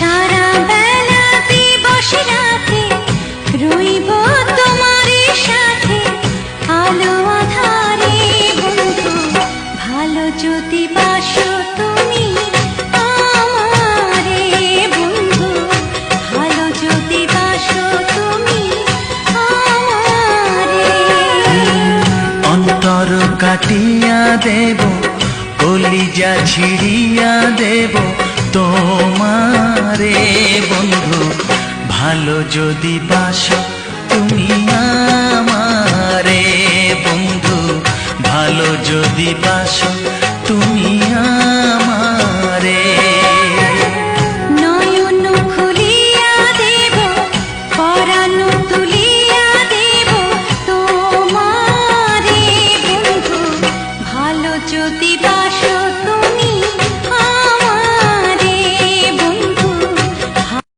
সারা বেলাতে বসে রাতে রইব তোমার সাথে আলো আধারে বন্ধু ভালো যদি বাসো তুমি আমারে বন্ধু ভালো যদি বাসো তুমি আমারে অন্তর কাটিয়া দেব কলিজা ছিড়িয়া দেব তোমারে বন্ধু ভালো যদি বাসো তুমি আমারে বন্ধু ভালো যদি বাসো